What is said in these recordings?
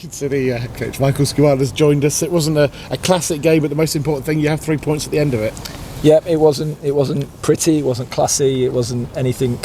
United City coach Michael Skubala has joined us. It wasn't a classic game, but the most important thing, you have 3 points at the end of it. Yep, it wasn't pretty, it wasn't classy, it wasn't anything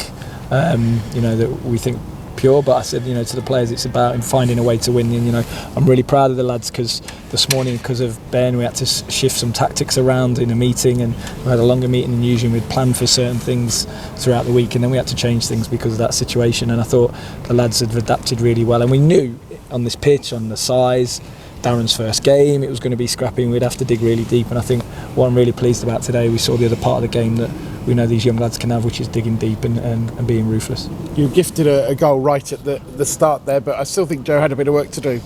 that we think pure, but I said, to the players, it's about finding a way to win. And I'm really proud of the lads, because this morning, because of Ben, we had to shift some tactics around in a meeting, and we had a longer meeting than usual. We'd planned for certain things throughout the week, and then we had to change things because of that situation. And I thought the lads had adapted really well, and we knew on this pitch, on the size, Darren's first game, it was going to be scrappy and we'd have to dig really deep. And I think what I'm really pleased about today, we saw the other part of the game that we know these young lads can have, which is digging deep and being ruthless. You gifted a goal right at the start there, but I still think Joe had a bit of work to do.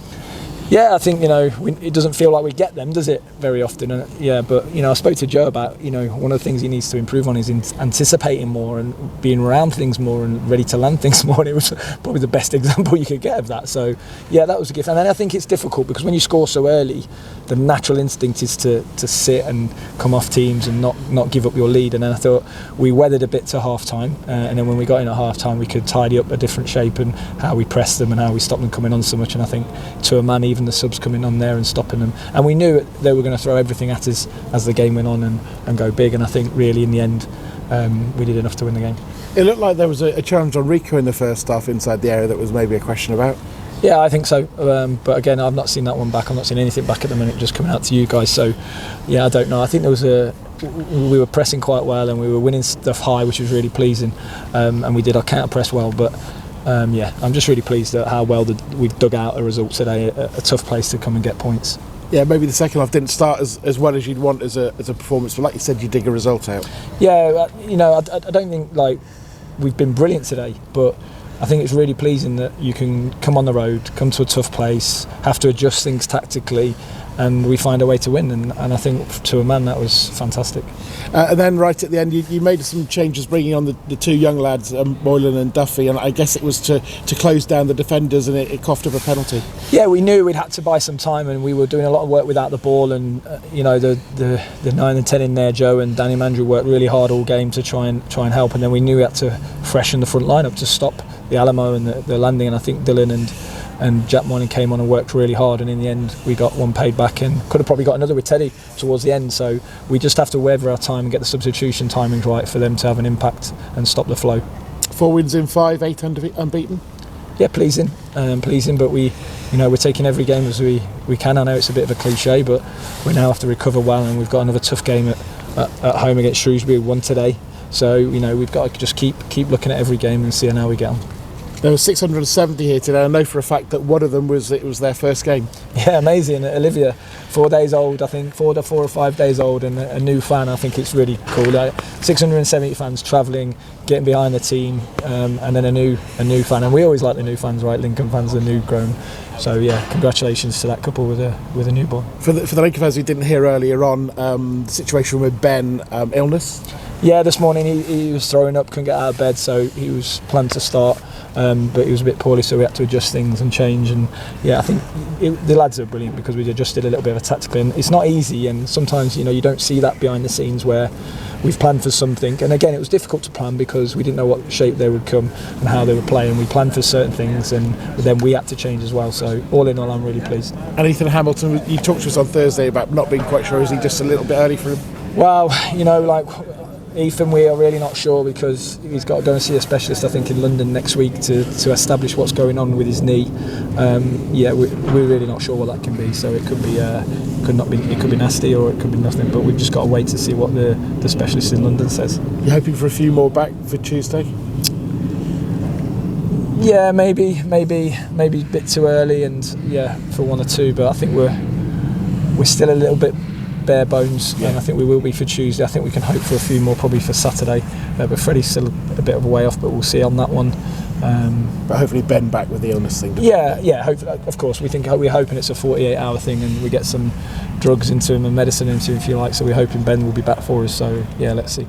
Yeah, I think it doesn't feel like we get them, does it, very often? But I spoke to Joe about one of the things he needs to improve on is anticipating more and being around things more and ready to land things more. And it was probably the best example you could get of that. So yeah, that was a gift. And then I think it's difficult because when you score so early, the natural instinct is to sit and come off teams and not give up your lead. And then I thought we weathered a bit to half time, and then when we got in at half time, we could tidy up a different shape and how we pressed them and how we stopped them coming on so much. And I think to a man, even the subs coming on there and stopping them, and we knew they were going to throw everything at us as the game went on and go big. And I think really in the end we did enough to win the game. It looked like there was a challenge on Rico in the first half inside the area that was maybe a question about. Yeah, I think so, but again, I've not seen that one back. I've not seen anything back at the minute, just coming out to you guys. So yeah, I don't know. I think we were pressing quite well and we were winning stuff high, which was really pleasing, and we did our counter press well. But I'm just really pleased at how well we dug out a result today. A tough place to come and get points. Yeah, maybe the second half didn't start as well as you'd want as a performance, but like you said, you dig a result out. Yeah, I don't think we've been brilliant today, but I think it's really pleasing that you can come on the road, come to a tough place, have to adjust things tactically, and we find a way to win. And I think to a man that was fantastic. And then right at the end, you made some changes, bringing on the two young lads, Moylan and Duffy, and I guess it was to close down the defenders, and it coughed up a penalty. Yeah, we knew we'd had to buy some time, and we were doing a lot of work without the ball. And the 9 and 10 in there, Joe and Danny Mandrew worked really hard all game to try and help. And then we knew we had to freshen the front line up to stop the Alamo and the landing. And I think Dylan and Jack Moylan came on and worked really hard, and in the end we got one paid back and could have probably got another with Teddy towards the end. So we just have to weather our time and get the substitution timings right for them to have an impact and stop the flow. 4 wins in 5, 8 unbeaten. Yeah, pleasing, but we're taking every game as we can. I know it's a bit of a cliche, but we now have to recover well, and we've got another tough game at home against Shrewsbury. We won today, so we've got to just keep looking at every game and see how we get on. There were 670 here today. I know for a fact that one of them was their first game. Yeah, amazing. Olivia, 4 days old, I think, 4 or 5 days old, and a new fan. I think it's really cool. 670 fans travelling, getting behind the team, and then a new fan. And we always like the new fans, right? Lincoln fans are new grown. So yeah, congratulations to that couple with a newborn. For the Lincoln fans who didn't hear earlier on, the situation with Ben, illness. Yeah, this morning he was throwing up, couldn't get out of bed, so he was planned to start, but he was a bit poorly, so we had to adjust things and change. And yeah, I think the lads are brilliant because we adjusted a little bit of a tactical, and it's not easy, and sometimes you don't see that behind the scenes where we've planned for something, and again it was difficult to plan because we didn't know what shape they would come and how they would play, and we planned for certain things and then we had to change as well. So all in all, I'm really pleased. And Ethan Hamilton, you talked to us on Thursday about not being quite sure. Is he just a little bit early for him? Well, Ethan, we are really not sure because he's got to go and see a specialist, I think, in London next week to establish what's going on with his knee. We're really not sure what that can be. So it could be, it could be nasty or it could be nothing. But we've just got to wait to see what the specialist in London says. You're hoping for a few more back for Tuesday? Yeah, maybe a bit too early, and yeah, for 1 or 2. But I think we're still a little bit bare bones, and I think we will be for Tuesday. I think we can hope for a few more probably for Saturday, but Freddie's still a bit of a way off, but we'll see on that one. But hopefully Ben back with the illness thing. Yeah, hopefully, of course. We're hoping it's a 48-hour thing and we get some drugs into him and medicine into him, if you like, so we're hoping Ben will be back for us. So yeah, let's see.